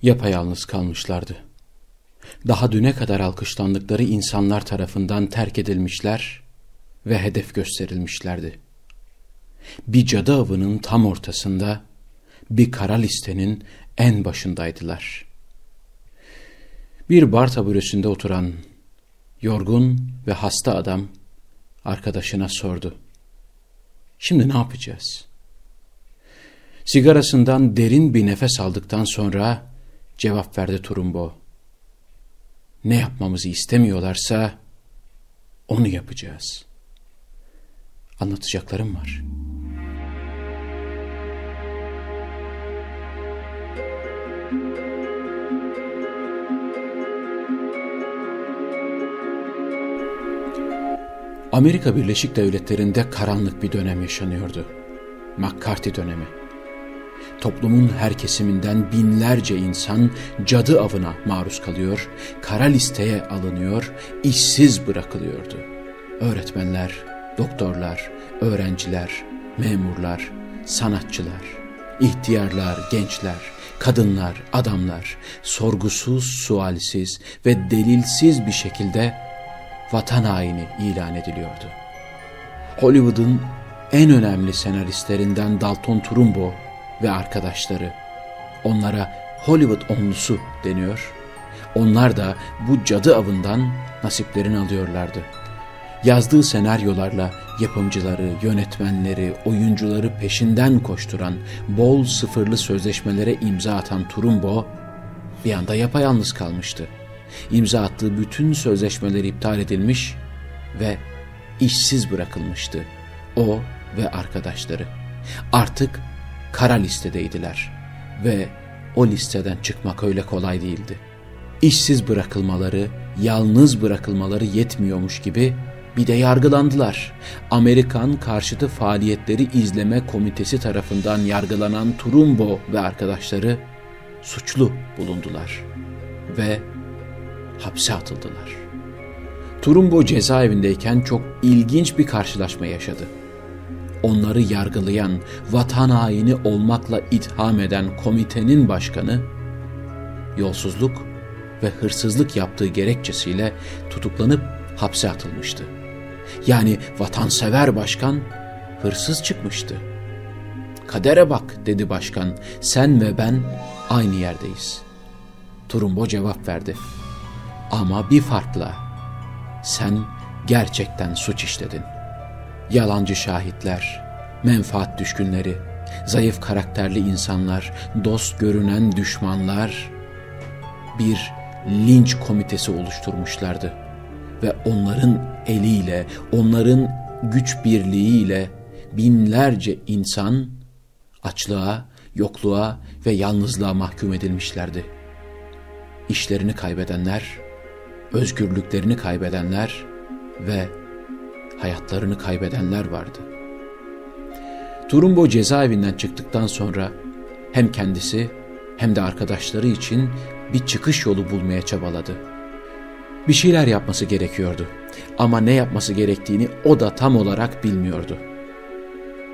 Yapayalnız kalmışlardı. Daha düne kadar alkışlandıkları insanlar tarafından terk edilmişler ve hedef gösterilmişlerdi. Bir cadı avının tam ortasında, bir kara listenin en başındaydılar. Bir bar taburesinde oturan, yorgun ve hasta adam arkadaşına sordu. Şimdi ne yapacağız? Sigarasından derin bir nefes aldıktan sonra cevap verdi Trumbo. Ne yapmamızı istemiyorlarsa onu yapacağız. Anlatacaklarım var. Amerika Birleşik Devletleri'nde karanlık bir dönem yaşanıyordu. McCarthy dönemi. Toplumun her kesiminden binlerce insan cadı avına maruz kalıyor, kara listeye alınıyor, işsiz bırakılıyordu. Öğretmenler, doktorlar, öğrenciler, memurlar, sanatçılar, ihtiyarlar, gençler, kadınlar, adamlar sorgusuz, sualsiz ve delilsiz bir şekilde vatan haini ilan ediliyordu. Hollywood'un en önemli senaristlerinden Dalton Trumbo ve arkadaşları, onlara Hollywood onlusu deniyor, onlar da bu cadı avından nasiplerini alıyorlardı. Yazdığı senaryolarla yapımcıları, yönetmenleri, oyuncuları peşinden koşturan, bol sıfırlı sözleşmelere imza atan Trumbo bir anda yapayalnız kalmıştı. İmza attığı bütün sözleşmeler iptal edilmiş ve işsiz bırakılmıştı. O ve arkadaşları artık kara listedeydiler ve o listeden çıkmak öyle kolay değildi. İşsiz bırakılmaları, yalnız bırakılmaları yetmiyormuş gibi bir de yargılandılar. Amerikan Karşıtı Faaliyetleri İzleme Komitesi tarafından yargılanan Trumbo ve arkadaşları suçlu bulundular ve hapse atıldılar. Trumbo cezaevindeyken çok ilginç bir karşılaşma yaşadı. Onları yargılayan, vatan haini olmakla itham eden komitenin başkanı, yolsuzluk ve hırsızlık yaptığı gerekçesiyle tutuklanıp hapse atılmıştı. Yani vatansever başkan hırsız çıkmıştı. "Kadere bak," dedi başkan, "sen ve ben aynı yerdeyiz." Trumbo cevap verdi. "Ama bir farkla, sen gerçekten suç işledin. Yalancı şahitler, menfaat düşkünleri, zayıf karakterli insanlar, dost görünen düşmanlar bir linç komitesi oluşturmuşlardı. Ve onların eliyle, onların güç birliğiyle binlerce insan açlığa, yokluğa ve yalnızlığa mahkum edilmişlerdi. İşlerini kaybedenler, özgürlüklerini kaybedenler ve hayatlarını kaybedenler vardı. Trumbo cezaevinden çıktıktan sonra hem kendisi hem de arkadaşları için bir çıkış yolu bulmaya çabaladı. Bir şeyler yapması gerekiyordu ama ne yapması gerektiğini o da tam olarak bilmiyordu.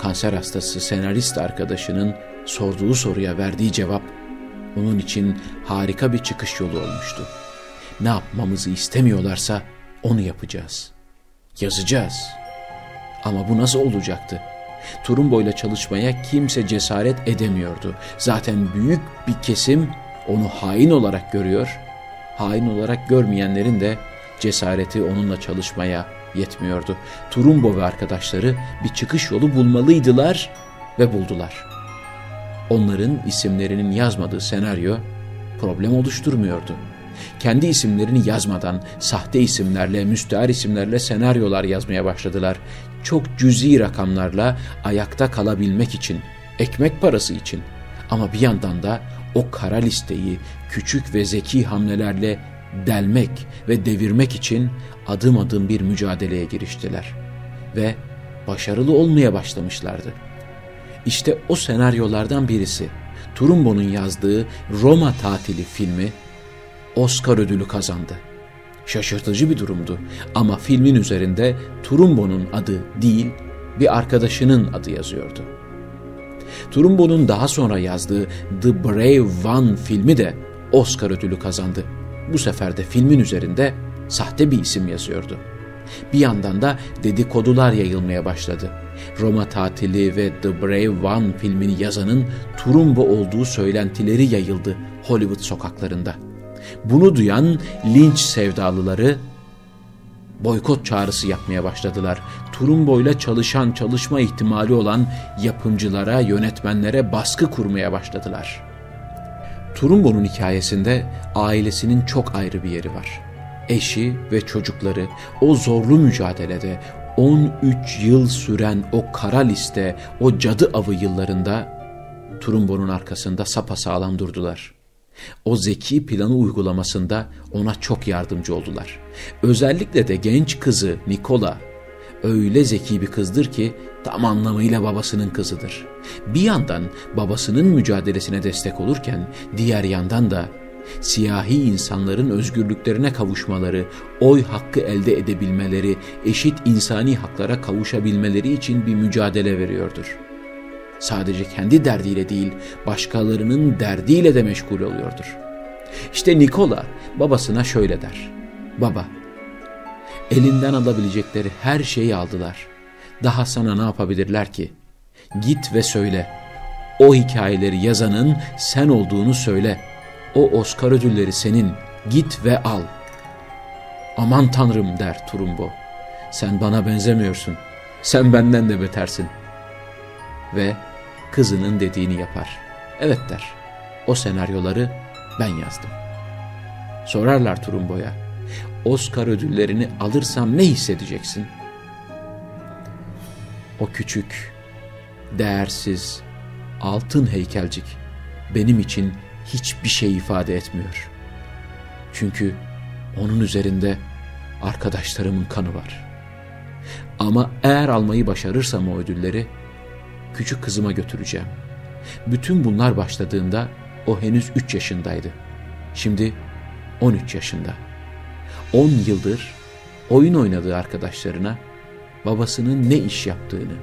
Kanser hastası senarist arkadaşının sorduğu soruya verdiği cevap onun için harika bir çıkış yolu olmuştu. Ne yapmamızı istemiyorlarsa onu yapacağız. Yazacağız. Ama bu nasıl olacaktı? Trumbo ile çalışmaya kimse cesaret edemiyordu. Zaten büyük bir kesim onu hain olarak görüyor. Hain olarak görmeyenlerin de cesareti onunla çalışmaya yetmiyordu. Trumbo ve arkadaşları bir çıkış yolu bulmalıydılar ve buldular. Onların isimlerinin yazmadığı senaryo problem oluşturmuyordu. Kendi isimlerini yazmadan sahte isimlerle, müstehar isimlerle senaryolar yazmaya başladılar. Çok cüzi rakamlarla ayakta kalabilmek için, ekmek parası için. Ama bir yandan da o kara listeyi küçük ve zeki hamlelerle delmek ve devirmek için adım adım bir mücadeleye giriştiler. Ve başarılı olmaya başlamışlardı. İşte o senaryolardan birisi, Trumbo'nun yazdığı Roma Tatili filmi Oscar ödülü kazandı. Şaşırtıcı bir durumdu ama filmin üzerinde Trumbo'nun adı değil, bir arkadaşının adı yazıyordu. Trumbo'nun daha sonra yazdığı The Brave One filmi de Oscar ödülü kazandı. Bu sefer de filmin üzerinde sahte bir isim yazıyordu. Bir yandan da dedikodular yayılmaya başladı. Roma Tatili ve The Brave One filmini yazanın Trumbo olduğu söylentileri yayıldı Hollywood sokaklarında. Bunu duyan linç sevdalıları boykot çağrısı yapmaya başladılar. Trumbo'yla çalışma ihtimali olan yapımcılara, yönetmenlere baskı kurmaya başladılar. Trumbo'nun hikayesinde ailesinin çok ayrı bir yeri var. Eşi ve çocukları o zorlu mücadelede 13 yıl süren o kara liste, o cadı avı yıllarında Trumbo'nun arkasında sapasağlam durdular. O zeki planı uygulamasında ona çok yardımcı oldular. Özellikle de genç kızı Nicola öyle zeki bir kızdır ki tam anlamıyla babasının kızıdır. Bir yandan babasının mücadelesine destek olurken diğer yandan da siyahi insanların özgürlüklerine kavuşmaları, oy hakkı elde edebilmeleri, eşit insani haklara kavuşabilmeleri için bir mücadele veriyordur. Sadece kendi derdiyle değil, başkalarının derdiyle de meşgul oluyordur. İşte Nicola babasına şöyle der: "Baba, elinden alabilecekleri her şeyi aldılar. Daha sana ne yapabilirler ki? Git ve söyle. O hikayeleri yazanın sen olduğunu söyle. O Oscar ödülleri senin. Git ve al." "Aman Tanrım," der Trumbo. "Sen bana benzemiyorsun. Sen benden de betersin." Ve kızının dediğini yapar. "Evet," der. "O senaryoları ben yazdım." Sorarlar Trumbo'ya: "Oscar ödüllerini alırsam ne hissedeceksin?" O küçük, değersiz, altın heykelcik benim için hiçbir şey ifade etmiyor. Çünkü onun üzerinde arkadaşlarımın kanı var. Ama eğer almayı başarırsam o ödülleri küçük kızıma götüreceğim. Bütün bunlar başladığında o henüz 3 yaşındaydı. Şimdi 13 yaşında. 10 yıldır oyun oynadığı arkadaşlarına babasının ne iş yaptığını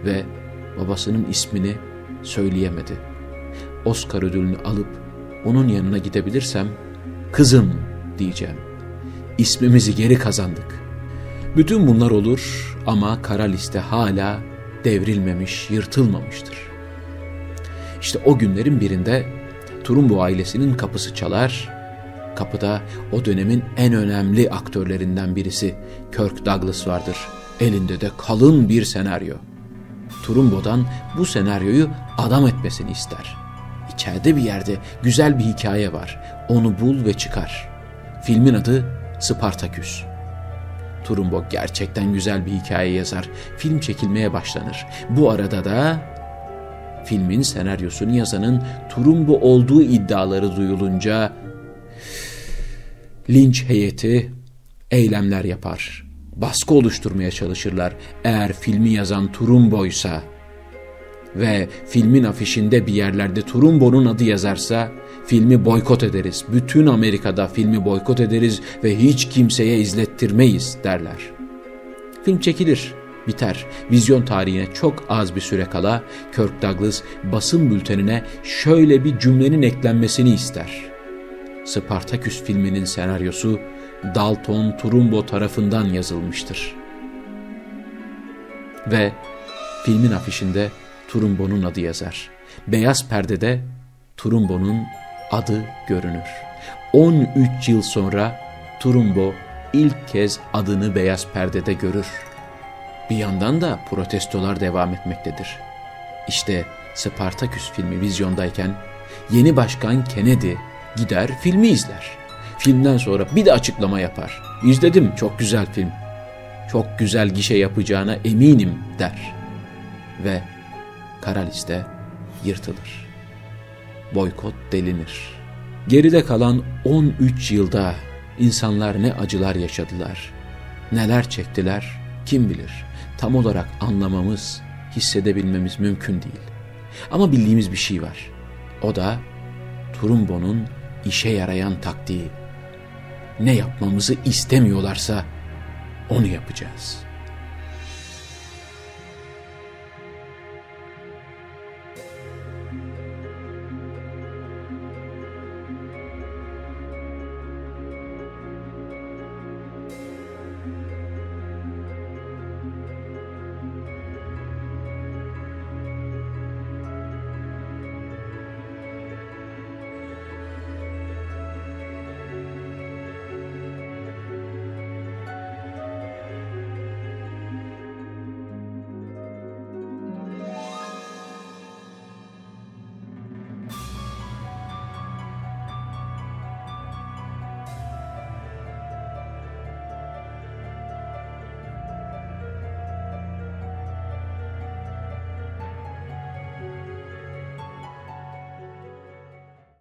ve babasının ismini söyleyemedi. Oscar ödülünü alıp onun yanına gidebilirsem "Kızım," diyeceğim. "İsmimizi geri kazandık." Bütün bunlar olur ama kara liste hala devrilmemiş, yırtılmamıştır. İşte o günlerin birinde Trumbo ailesinin kapısı çalar. Kapıda o dönemin en önemli aktörlerinden birisi Kirk Douglas vardır. Elinde de kalın bir senaryo. Trumbo'dan bu senaryoyu adam etmesini ister. İçeride bir yerde güzel bir hikaye var. Onu bul ve çıkar. Filmin adı Spartaküs. Trumbo gerçekten güzel bir hikaye yazar. Film çekilmeye başlanır. Bu arada da filmin senaryosunu yazanın Trumbo olduğu iddiaları duyulunca linç heyeti eylemler yapar. Baskı oluşturmaya çalışırlar. Eğer filmi yazan Trumbo'ysa ve filmin afişinde bir yerlerde Trumbo'nun adı yazarsa filmi boykot ederiz. Bütün Amerika'da filmi boykot ederiz ve hiç kimseye izlettirmeyiz derler. Film çekilir, biter. Vizyon tarihine çok az bir süre kala Kirk Douglas basın bültenine şöyle bir cümlenin eklenmesini ister: "Spartaküs filminin senaryosu Dalton Trumbo tarafından yazılmıştır." Ve filmin afişinde Trumbo'nun adı yazar. Beyaz perdede Trumbo'nun adı görünür. 13 yıl sonra Trumbo ilk kez adını beyaz perdede görür. Bir yandan da protestolar devam etmektedir. İşte Spartaküs filmi vizyondayken yeni başkan Kennedy gider filmi izler. Filmden sonra bir de açıklama yapar. "İzledim, çok güzel film. Çok güzel gişe yapacağına eminim," der. Ve kara liste yırtılır. Boykot delinir. Geride kalan 13 yılda insanlar ne acılar yaşadılar, neler çektiler kim bilir. Tam olarak anlamamız, hissedebilmemiz mümkün değil. Ama bildiğimiz bir şey var. O da Trumbo'nun işe yarayan taktiği. Ne yapmamızı istemiyorlarsa onu yapacağız.